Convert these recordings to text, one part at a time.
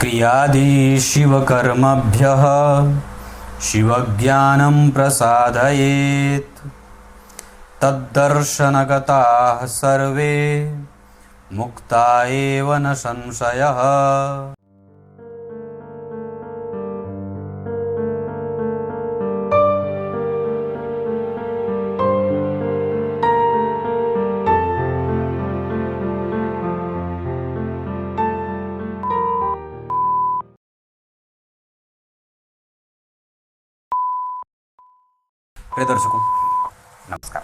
क्रियादि शिवकर्मभ्यः शिवज्ञानं प्रसादयेत् तद्दर्शनगताः सर्वे मुक्ता एव न संशयः। प्रिय दर्शकों नमस्कार,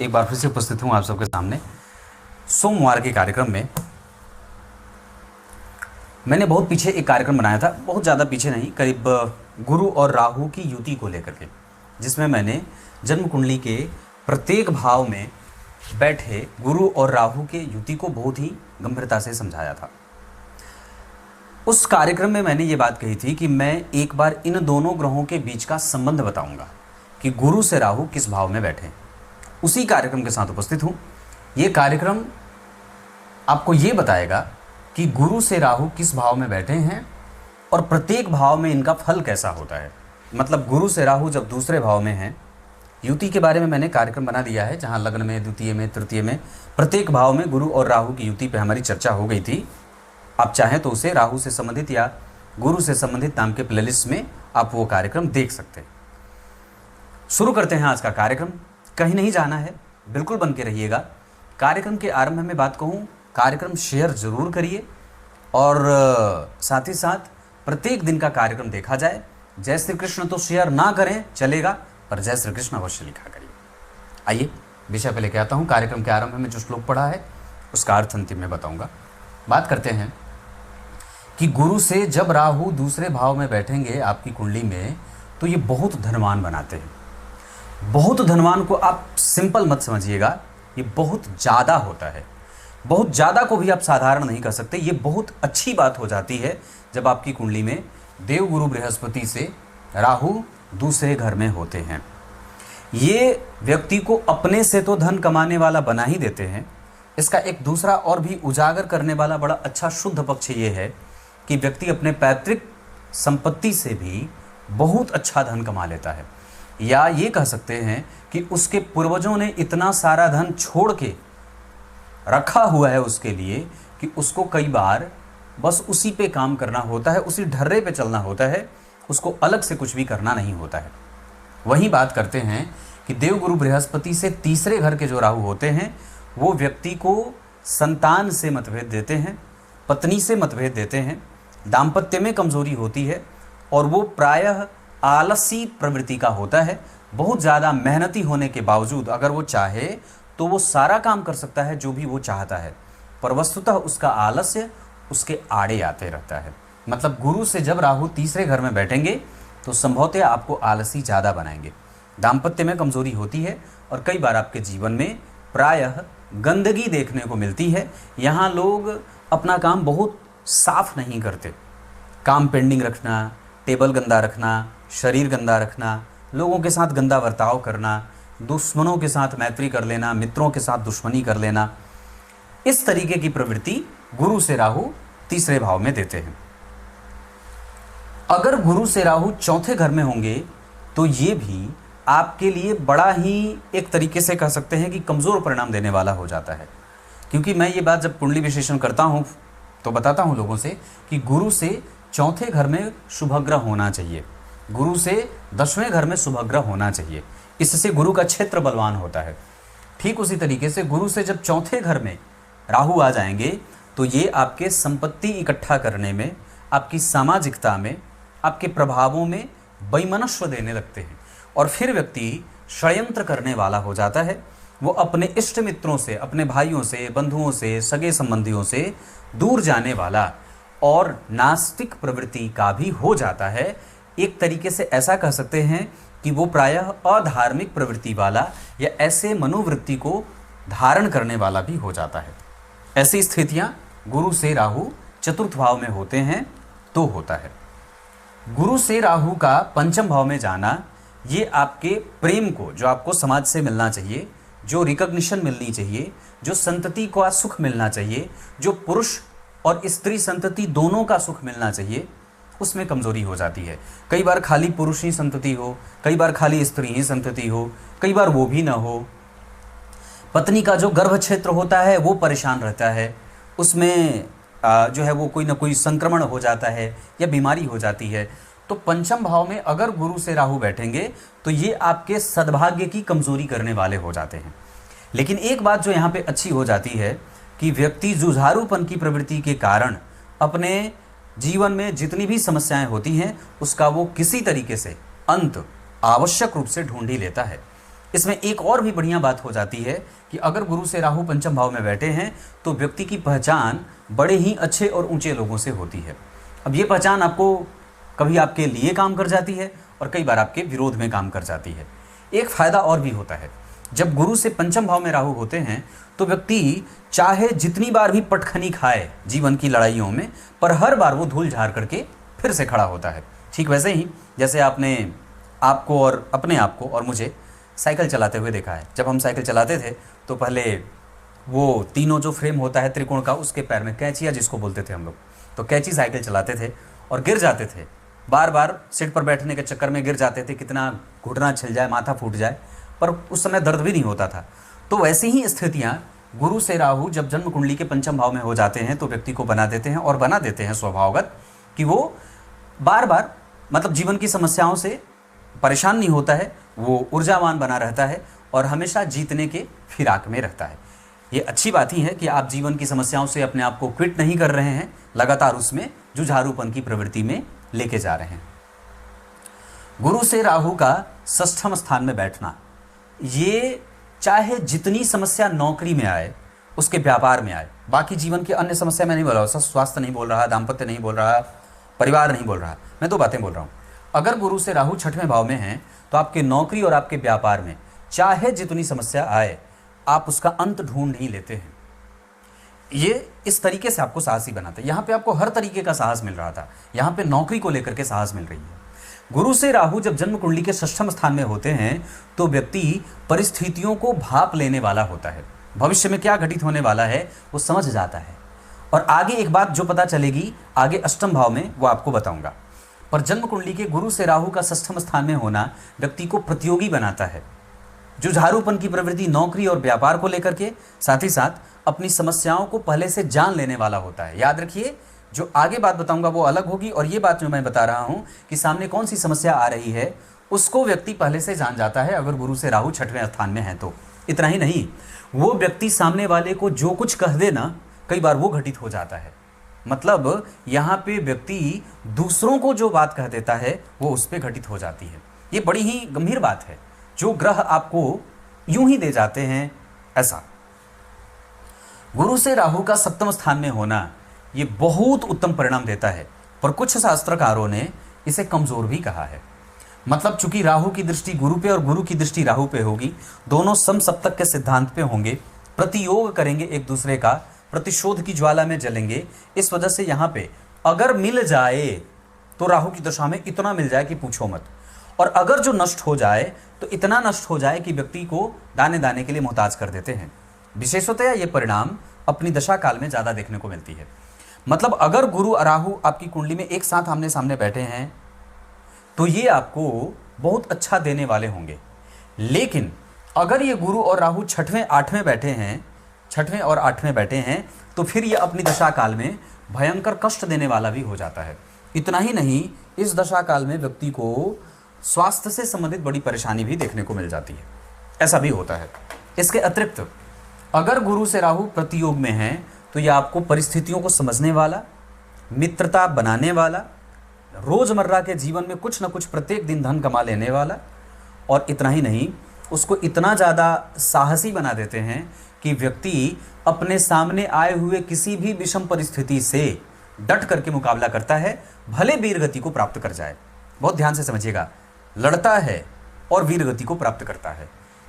एक बार फिर से उपस्थित हूँ आप सबके सामने सोमवार के कार्यक्रम में। मैंने बहुत पीछे एक कार्यक्रम बनाया था, बहुत ज़्यादा पीछे नहीं, करीब गुरु और राहु की युति को लेकर के, जिसमें मैंने जन्म कुंडली के प्रत्येक भाव में बैठे गुरु और राहु के युति को बहुत ही गंभीरता से समझाया था। उस कार्यक्रम में मैंने ये बात कही थी कि मैं एक बार इन दोनों ग्रहों के बीच का संबंध बताऊंगा कि गुरु से राहु किस भाव में बैठे। उसी कार्यक्रम के साथ उपस्थित हूँ। ये कार्यक्रम आपको ये बताएगा कि गुरु से राहु किस भाव में बैठे हैं और प्रत्येक भाव में इनका फल कैसा होता है। मतलब गुरु से राहु जब दूसरे भाव में हैं, युति के बारे में मैंने कार्यक्रम बना दिया है, जहाँ लग्न में, द्वितीय में, तृतीय में, प्रत्येक भाव में गुरु और राहु की युति पर हमारी चर्चा हो गई थी। आप चाहें तो उसे राहु से संबंधित या गुरु से संबंधित नाम के प्लेलिस्ट में आप वो कार्यक्रम देख सकते हैं। शुरू करते हैं आज का कार्यक्रम। कहीं नहीं जाना है, बिल्कुल बन के रहिएगा। कार्यक्रम के आरंभ में बात कहूँ, कार्यक्रम शेयर जरूर करिए और साथ ही साथ प्रत्येक दिन का कार्यक्रम देखा जाए। जय श्री कृष्ण तो शेयर ना करें चलेगा, पर जय श्री कृष्ण अवश्य लिखा करिए। आइए विषय पे लेके आता हूँ। कार्यक्रम के आरंभ में जो श्लोक पढ़ा है उसका अर्थ अंतिम में बताऊँगा। बात करते हैं कि गुरु से जब राहु दूसरे भाव में बैठेंगे आपकी कुंडली में, तो ये बहुत धनवान बनाते हैं। बहुत धनवान को आप सिंपल मत समझिएगा, ये बहुत ज़्यादा होता है। बहुत ज़्यादा को भी आप साधारण नहीं कर सकते। ये बहुत अच्छी बात हो जाती है जब आपकी कुंडली में देवगुरु बृहस्पति से राहु दूसरे घर में होते हैं। ये व्यक्ति को अपने से तो धन कमाने वाला बना ही देते हैं। इसका एक दूसरा और भी उजागर करने वाला बड़ा अच्छा शुद्ध पक्ष ये है कि व्यक्ति अपने पैतृक संपत्ति से भी बहुत अच्छा धन कमा लेता है, या ये कह सकते हैं कि उसके पूर्वजों ने इतना सारा धन छोड़ के रखा हुआ है उसके लिए कि उसको कई बार बस उसी पे काम करना होता है, उसी ढर्रे पे चलना होता है, उसको अलग से कुछ भी करना नहीं होता है। वहीं बात करते हैं कि देवगुरु बृहस्पति से तीसरे घर के जो राहु होते हैं, वो व्यक्ति को संतान से मतभेद देते हैं, पत्नी से मतभेद देते हैं, दाम्पत्य में कमजोरी होती है और वो प्रायः आलसी प्रवृत्ति का होता है। बहुत ज़्यादा मेहनती होने के बावजूद अगर वो चाहे तो वो सारा काम कर सकता है जो भी वो चाहता है, पर वस्तुतः उसका आलस्य उसके आड़े आते रहता है। मतलब गुरु से जब राहु तीसरे घर में बैठेंगे तो संभवतः आपको आलसी ज़्यादा बनाएंगे, दाम्पत्य में कमजोरी होती है और कई बार आपके जीवन में प्रायः गंदगी देखने को मिलती है। यहाँ लोग अपना काम बहुत साफ नहीं करते। काम पेंडिंग रखना, टेबल गंदा रखना, शरीर गंदा रखना, लोगों के साथ गंदा बर्ताव करना, दुश्मनों के साथ मैत्री कर लेना, मित्रों के साथ दुश्मनी कर लेना, इस तरीके की प्रवृत्ति गुरु से राहु तीसरे भाव में देते हैं। अगर गुरु से राहु चौथे घर में होंगे तो ये भी आपके लिए बड़ा ही एक तरीके से कह सकते हैं कि कमज़ोर परिणाम देने वाला हो जाता है। क्योंकि मैं ये बात जब कुंडली विश्लेषण करता हूँ तो बताता हूँ लोगों से कि गुरु से चौथे घर में शुभग्रह होना चाहिए, गुरु से 10वें घर में शुभग्रह होना चाहिए। इससे गुरु का क्षेत्र बलवान होता है। ठीक उसी तरीके से गुरु से जब चौथे घर में राहु आ जाएंगे तो ये आपके संपत्ति इकट्ठा करने में, आपकी सामाजिकता में, आपके प्रभावों में वैमनस्व देने लगते हैं और फिर व्यक्ति षड्यंत्र करने वाला हो जाता है। वो अपने इष्ट मित्रों से, अपने भाइयों से, बंधुओं से, सगे संबंधियों से दूर जाने वाला और नास्तिक प्रवृत्ति का भी हो जाता है। एक तरीके से ऐसा कह सकते हैं कि वो प्रायः अधार्मिक प्रवृत्ति वाला या ऐसे मनोवृत्ति को धारण करने वाला भी हो जाता है। ऐसी स्थितियां गुरु से राहु चतुर्थ भाव में होते हैं तो होता है। गुरु से राहु का पंचम भाव में जाना, ये आपके प्रेम को, जो आपको समाज से मिलना चाहिए, जो रिकॉग्निशन मिलनी चाहिए, जो संतति को सुख मिलना चाहिए, जो पुरुष और स्त्री संतति दोनों का सुख मिलना चाहिए, उसमें कमजोरी हो जाती है। कई बार खाली पुरुष ही संतति हो, कई बार खाली स्त्री ही संतति हो, कई बार वो भी ना हो। पत्नी का जो गर्भ क्षेत्र होता है वो परेशान रहता है, उसमें जो है वो कोई ना कोई संक्रमण हो जाता है या बीमारी हो जाती है। तो पंचम भाव में अगर गुरु से राहु बैठेंगे तो ये आपके सद्भाग्य की कमजोरी करने वाले हो जाते हैं। लेकिन एक बात जो यहाँ पे अच्छी हो जाती है कि व्यक्ति जुझारूपन की प्रवृत्ति के कारण अपने जीवन में जितनी भी समस्याएं होती हैं उसका वो किसी तरीके से अंत आवश्यक रूप से ढूंढ ही लेता है। इसमें एक और भी बढ़िया बात हो जाती है कि अगर गुरु से राहु पंचम भाव में बैठे हैं तो व्यक्ति की पहचान बड़े ही अच्छे और ऊंचे लोगों से होती है। अब ये पहचान आपको कभी आपके लिए काम कर जाती है और कई बार आपके विरोध में काम कर जाती है। एक फायदा और भी होता है, जब गुरु से पंचम भाव में राहु होते हैं तो व्यक्ति चाहे जितनी बार भी पटखनी खाए जीवन की लड़ाइयों में, पर हर बार वो धूल झाड़ करके फिर से खड़ा होता है। ठीक वैसे ही जैसे आपने आपको और अपने आप को और मुझे साइकिल चलाते हुए देखा है। जब हम साइकिल चलाते थे तो पहले वो तीनों जो फ्रेम होता है त्रिकोण का, उसके पैर में कैंचिया जिसको बोलते थे हम लोग, तो कैंची साइकिल चलाते थे और गिर जाते थे, बार बार सीट पर बैठने के चक्कर में गिर जाते थे, कितना घुटना छिल जाए, माथा फूट जाए, पर उस समय दर्द भी नहीं होता था। तो वैसी ही स्थितियाँ गुरु से राहु जब जन्म कुंडली के पंचम भाव में हो जाते हैं तो व्यक्ति को बना देते हैं, और बना देते हैं स्वभावगत कि वो बार बार मतलब जीवन की समस्याओं से परेशान नहीं होता है, वो ऊर्जावान बना रहता है और हमेशा जीतने के फिराक में रहता है। ये अच्छी बात ही है कि आप जीवन की समस्याओं से अपने आप को क्विट नहीं कर रहे हैं, लगातार उसमें जुझारूपन की प्रवृत्ति में लेके जा रहे हैं। गुरु से राहु का षष्ठम स्थान में बैठना, ये चाहे जितनी समस्या नौकरी में आए, उसके व्यापार में आए, बाकी जीवन की अन्य समस्या में नहीं बोल रहा, स्वास्थ्य नहीं बोल रहा, दाम्पत्य नहीं बोल रहा, परिवार नहीं बोल रहा, मैं दो बातें बोल रहा हूँ। अगर गुरु से राहु छठवें भाव में हैं तो आपके नौकरी और आपके व्यापार में चाहे जितनी समस्या आए, आप उसका अंत ढूंढ ही लेते हैं। ये इस तरीके से आपको साहसी बनाता है। यहाँ पे आपको हर तरीके का साहस मिल रहा था, यहाँ पे नौकरी को लेकर के साहस मिल रही है। गुरु से राहु जब जन्म कुंडली के षष्ठम स्थान में होते हैं तो व्यक्ति परिस्थितियों को भाप लेने वाला होता है, भविष्य में क्या घटित होने वाला है वो समझ जाता है। और आगे एक बात जो पता चलेगी आगे अष्टम भाव में, वो आपको बताऊंगा। पर जन्म कुंडली के गुरु से राहु का षष्ठम स्थान में होना व्यक्ति को प्रतियोगी बनाता है, जुझारूपन की प्रवृत्ति नौकरी और व्यापार को लेकर के, साथ ही साथ अपनी समस्याओं को पहले से जान लेने वाला होता है। याद रखिए, जो आगे बात बताऊंगा वो अलग होगी, और ये बात जो मैं बता रहा हूं कि सामने कौन सी समस्या आ रही है उसको व्यक्ति पहले से जान जाता है अगर गुरु से राहु छठवें स्थान में है तो। इतना ही नहीं, वो व्यक्ति सामने वाले को जो कुछ कह देना, कई बार वो घटित हो जाता है। मतलब यहाँ पे व्यक्ति दूसरों को जो बात कह देता है वो उस पर घटित हो जाती है। ये बड़ी ही गंभीर बात है, जो ग्रह आपको यूं ही दे जाते हैं ऐसा। गुरु से राहु का सप्तम स्थान में होना ये बहुत उत्तम परिणाम देता है, पर कुछ शास्त्रकारों ने इसे कमजोर भी कहा है। मतलब चूंकि राहु की दृष्टि गुरु पे और गुरु की दृष्टि राहु पे होगी, दोनों समसप्तक के सिद्धांत पे होंगे, प्रतियोग करेंगे एक दूसरे का, प्रतिशोध की ज्वाला में जलेंगे। इस वजह से यहाँ पे अगर मिल जाए तो राहु की दशा में इतना मिल जाए कि पूछो मत, और अगर जो नष्ट हो जाए तो इतना नष्ट हो जाए कि व्यक्ति को दाने दाने के लिए मोहताज कर देते हैं। विशेषतया ये परिणाम अपनी दशा काल में ज़्यादा देखने को मिलती है। मतलब अगर गुरु और राहु आपकी कुंडली में एक साथ आमने सामने बैठे हैं तो ये आपको बहुत अच्छा देने वाले होंगे। लेकिन अगर ये गुरु और राहु छठवें आठवें बैठे हैं तो फिर ये अपनी दशा काल में भयंकर कष्ट देने वाला भी हो जाता है। इतना ही नहीं, इस दशा काल में व्यक्ति को स्वास्थ्य से संबंधित बड़ी परेशानी भी देखने को मिल जाती है, ऐसा भी होता है। इसके अतिरिक्त अगर गुरु से राहु प्रतियोग में हैं तो यह आपको परिस्थितियों को समझने वाला, मित्रता बनाने वाला, रोजमर्रा के जीवन में कुछ न कुछ प्रत्येक दिन धन कमा लेने वाला, और इतना ही नहीं, उसको इतना ज़्यादा साहसी बना देते हैं कि व्यक्ति अपने सामने आए हुए किसी भी विषम परिस्थिति से डट करके मुकाबला करता है, भले वीर गति को प्राप्त कर जाए। बहुत ध्यान से समझिएगा, लड़ता है और वीर गति को प्राप्त करता है।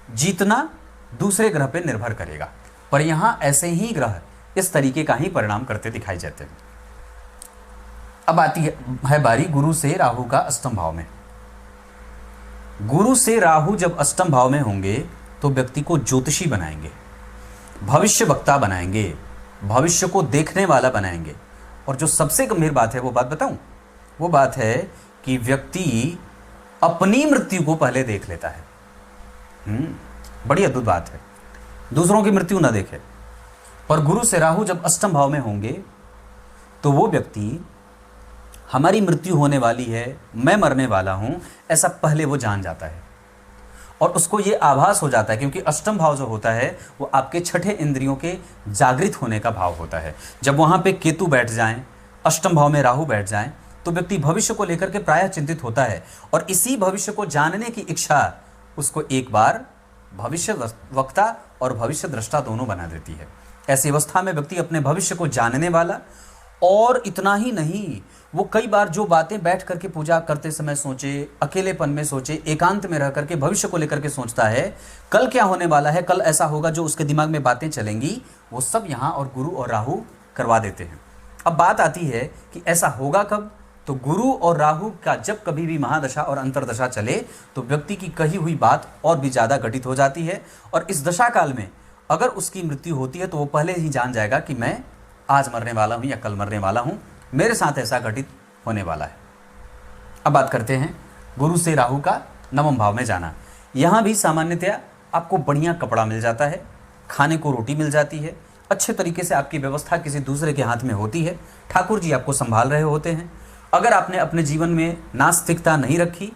जीतना दूसरे ग्रह पर निर्भर करेगा, पर यहाँ ऐसे ही ग्रह इस तरीके का ही परिणाम करते दिखाई जाते हैं। अब आती है बारी गुरु से राहु का अष्टम भाव में। गुरु से राहु जब अष्टम भाव में होंगे तो व्यक्ति को ज्योतिषी बनाएंगे, भविष्य वक्ता बनाएंगे, भविष्य को देखने वाला बनाएंगे, और जो सबसे गंभीर बात है वो बात बताऊं, वो बात है कि व्यक्ति अपनी मृत्यु को पहले देख लेता है। बड़ी अद्भुत बात है, दूसरों की मृत्यु ना देखे। और गुरु से राहु जब अष्टम भाव में होंगे तो वो व्यक्ति हमारी मृत्यु होने वाली है, मैं मरने वाला हूं, ऐसा पहले वो जान जाता है और उसको ये आभास हो जाता है, क्योंकि अष्टम भाव जो होता है वो आपके छठे इंद्रियों के जागृत होने का भाव होता है। जब वहां पे केतु बैठ जाएं, अष्टम भाव में राहु बैठ जाएं, तो व्यक्ति भविष्य को लेकर के प्रायः चिंतित होता है और इसी भविष्य को जानने की इच्छा उसको एक बार भविष्य वक्ता और भविष्य दृष्टा दोनों बना देती है। ऐसी अवस्था में व्यक्ति अपने भविष्य को जानने वाला, और इतना ही नहीं, वो कई बार जो बातें बैठ करके पूजा करते समय सोचे, अकेलेपन में सोचे, एकांत में रह करके भविष्य को लेकर के सोचता है, कल क्या होने वाला है, कल ऐसा होगा, जो उसके दिमाग में बातें चलेंगी, वो सब यहाँ और गुरु और राहु करवा देते हैं। अब बात आती है कि ऐसा होगा कब, तो गुरु और राहु का जब कभी भी महादशा और अंतरदशा चले तो व्यक्ति की कही हुई बात और भी ज़्यादा घटित हो जाती है, और इस दशा काल में अगर उसकी मृत्यु होती है तो वो पहले ही जान जाएगा कि मैं आज मरने वाला हूँ या कल मरने वाला हूँ, मेरे साथ ऐसा घटित होने वाला है। अब बात करते हैं गुरु से राहु का नवम भाव में जाना। यहाँ भी सामान्यतया आपको बढ़िया कपड़ा मिल जाता है, खाने को रोटी मिल जाती है, अच्छे तरीके से आपकी व्यवस्था किसी दूसरे के हाथ में होती है, ठाकुर जी आपको संभाल रहे होते हैं। अगर आपने अपने जीवन में नास्तिकता नहीं रखी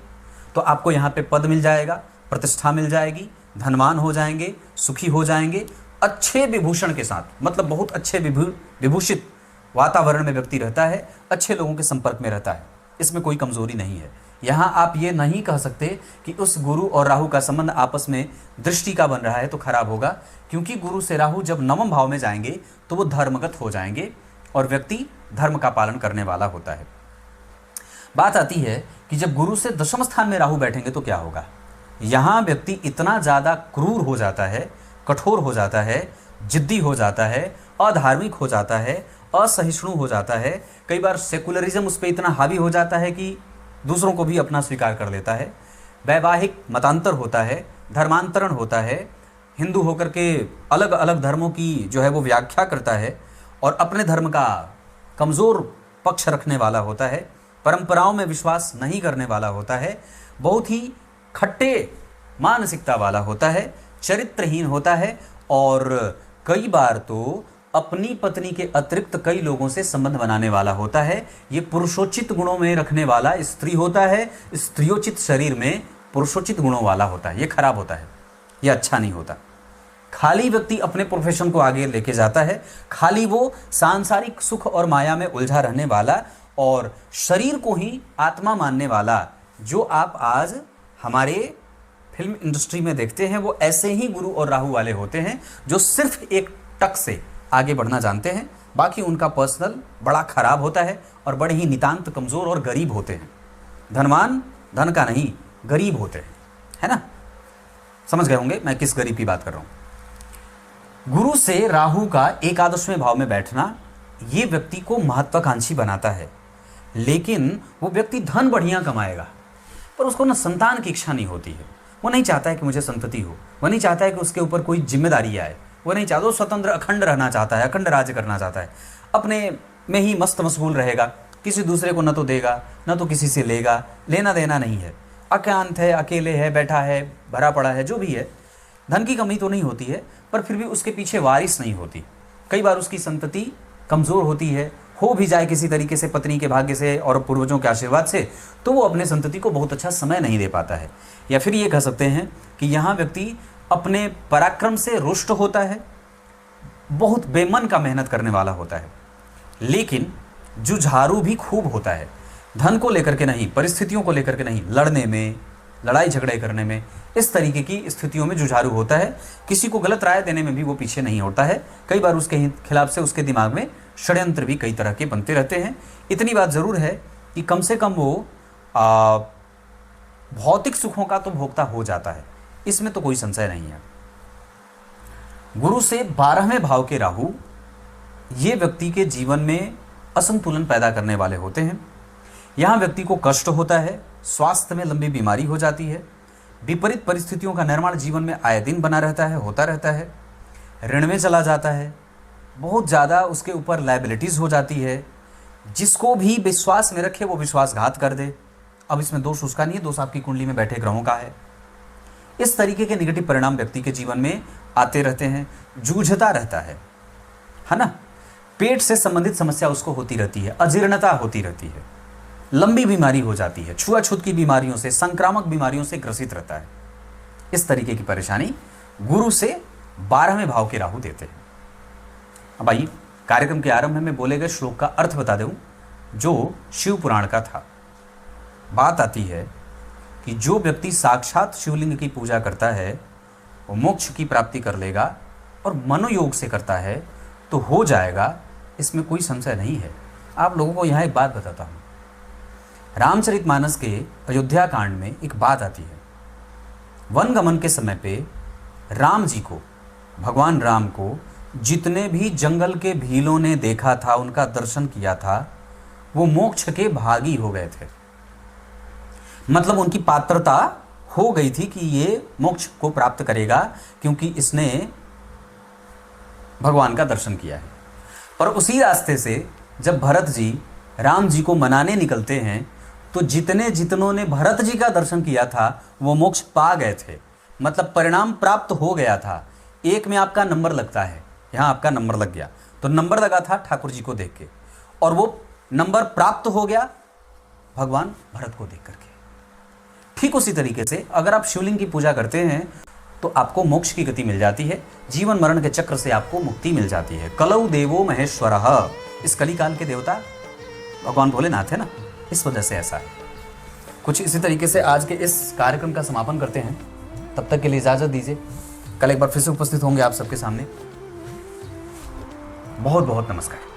तो आपको यहाँ पे पद मिल जाएगा, प्रतिष्ठा मिल जाएगी, धनवान हो जाएंगे, सुखी हो जाएंगे, अच्छे विभूषण के साथ, मतलब बहुत अच्छे विभूषित वातावरण में व्यक्ति रहता है, अच्छे लोगों के संपर्क में रहता है, इसमें कोई कमजोरी नहीं है। यहाँ आप ये नहीं कह सकते कि उस गुरु और राहु का संबंध आपस में दृष्टि का बन रहा है तो खराब होगा, क्योंकि गुरु से राहु जब नवम भाव में जाएंगे तो वो धर्मगत हो जाएंगे और व्यक्ति धर्म का पालन करने वाला होता है। बात आती है कि जब गुरु से दशम स्थान में राहु बैठेंगे तो क्या होगा। यहाँ व्यक्ति इतना ज़्यादा क्रूर हो जाता है, कठोर हो जाता है, जिद्दी हो जाता है, अधार्मिक हो जाता है, असहिष्णु हो जाता है, कई बार सेकुलरिज्म उस पर इतना हावी हो जाता है कि दूसरों को भी अपना स्वीकार कर लेता है, वैवाहिक मतांतर होता है, धर्मांतरण होता है, हिंदू होकर के अलग अलग धर्मों की जो है वो व्याख्या करता है और अपने धर्म का कमज़ोर पक्ष रखने वाला होता है, परंपराओं में विश्वास नहीं करने वाला होता है, बहुत ही खट्टे मानसिकता वाला होता है, चरित्रहीन होता है और कई बार तो अपनी पत्नी के अतिरिक्त कई लोगों से संबंध बनाने वाला होता है। ये पुरुषोचित गुणों में रखने वाला स्त्री होता है, स्त्रियोचित शरीर में पुरुषोचित गुणों वाला होता है। ये खराब होता है, ये अच्छा नहीं होता। खाली व्यक्ति अपने प्रोफेशन को आगे लेके जाता है, खाली वो सांसारिक सुख और माया में उलझा रहने वाला और शरीर को ही आत्मा मानने वाला, जो आप आज हमारे फिल्म इंडस्ट्री में देखते हैं, वो ऐसे ही गुरु और राहु वाले होते हैं जो सिर्फ एक टक से आगे बढ़ना जानते हैं, बाकी उनका पर्सनल बड़ा खराब होता है और बड़े ही नितांत कमज़ोर और गरीब होते हैं। धनवान धन का नहीं, गरीब होते हैं, है ना। समझ गए होंगे मैं किस गरीब की बात कर रहा हूँ। गुरु से राहु का एकादशवें भाव में बैठना ये व्यक्ति को महत्वाकांक्षी बनाता है, लेकिन वो व्यक्ति धन बढ़िया कमाएगा पर उसको ना संतान की इच्छा नहीं होती है। वो नहीं चाहता है कि मुझे संतति हो, वो नहीं चाहता है कि उसके ऊपर कोई जिम्मेदारी आए, वो नहीं चाहता, वो स्वतंत्र अखंड रहना चाहता है, अखंड राज्य करना चाहता है, अपने में ही मस्त मशगूल रहेगा, किसी दूसरे को न तो देगा न तो किसी से लेगा, लेना देना नहीं है, अज्ञात है, अकेले है, बैठा है, भरा पड़ा है, जो भी है। धन की कमी तो नहीं होती है पर फिर भी उसके पीछे वारिस नहीं होती। कई बार उसकी संतति कमज़ोर होती है, हो भी जाए किसी तरीके से पत्नी के भाग्य से और पूर्वजों के आशीर्वाद से, तो वो अपने संतति को बहुत अच्छा समय नहीं दे पाता है। या फिर ये कह सकते हैं कि यहाँ व्यक्ति अपने पराक्रम से रुष्ट होता है, बहुत बेमन का मेहनत करने वाला होता है, लेकिन जुझारू भी खूब होता है। धन को लेकर के नहीं, परिस्थितियों को लेकर के नहीं, लड़ने में, लड़ाई झगड़े करने में, इस तरीके की स्थितियों में जुझारू होता है। किसी को गलत राय देने में भी वो पीछे नहीं होता है। कई बार उसके खिलाफ से उसके दिमाग में षड्यंत्र भी कई तरह के बनते रहते हैं। इतनी बात ज़रूर है कि कम से कम वो भौतिक सुखों का तो भोक्ता हो जाता है, इसमें तो कोई संशय नहीं है। गुरु से 12वें भाव के राहु ये व्यक्ति के जीवन में असंतुलन पैदा करने वाले होते हैं। यहाँ व्यक्ति को कष्ट होता है, स्वास्थ्य में लंबी बीमारी हो जाती है, विपरीत परिस्थितियों का निर्माण जीवन में आए दिन बना रहता है, होता रहता है, ऋण में चला जाता है, बहुत ज़्यादा उसके ऊपर लायबिलिटीज़ हो जाती है, जिसको भी विश्वास में रखे वो विश्वासघात कर दे। अब इसमें दोष उसका नहीं है, दोष आपकी कुंडली में बैठे ग्रहों का है। इस तरीके के नेगेटिव परिणाम व्यक्ति के जीवन में आते रहते हैं, जूझता रहता है ना। पेट से संबंधित समस्या उसको होती रहती है, अजीर्णता होती रहती है, लंबी बीमारी हो जाती है, छुआछूत की बीमारियों से, संक्रामक बीमारियों से ग्रसित रहता है। इस तरीके की परेशानी गुरु से 12वें भाव के राहु देते हैं। अब आइए कार्यक्रम के आरंभ में बोले गए श्लोक का अर्थ बता दूं, जो शिव पुराण का था। बात आती है कि जो व्यक्ति साक्षात शिवलिंग की पूजा करता है वो मोक्ष की प्राप्ति कर लेगा, और मनोयोग से करता है तो हो जाएगा, इसमें कोई संशय नहीं है। आप लोगों को यहाँ एक बात बताता हूँ। रामचरितमानस के अयोध्या कांड में एक बात आती है। वन गमन के समय पे राम जी को, भगवान राम को जितने भी जंगल के भीलों ने देखा था, उनका दर्शन किया था, वो मोक्ष के भागी हो गए थे। मतलब उनकी पात्रता हो गई थी कि ये मोक्ष को प्राप्त करेगा, क्योंकि इसने भगवान का दर्शन किया है। पर उसी रास्ते से जब भरत जी राम जी को मनाने निकलते हैं तो जितनों ने भरत जी का दर्शन किया था वो मोक्ष पा गए थे। मतलब परिणाम प्राप्त हो गया था। एक में आपका नंबर लगता है, यहाँ आपका नंबर लग गया, तो नंबर लगा था ठाकुर जी को देख के, और वो नंबर प्राप्त हो गया भगवान भरत को देख करके। ठीक उसी तरीके से अगर आप शिवलिंग की पूजा करते हैं तो आपको मोक्ष की गति मिल जाती है, जीवन मरण के चक्र से आपको मुक्ति मिल जाती है। कलौ देवो महेश्वरः, इस कलिकाल के देवता भगवान भोलेनाथ है ना, इस वजह से ऐसा है। कुछ इसी तरीके से आज के इस कार्यक्रम का समापन करते हैं। तब तक के लिए इजाजत दीजिए। कल एक बार फिर से उपस्थित होंगे आप सबके सामने। बहुत बहुत नमस्कार।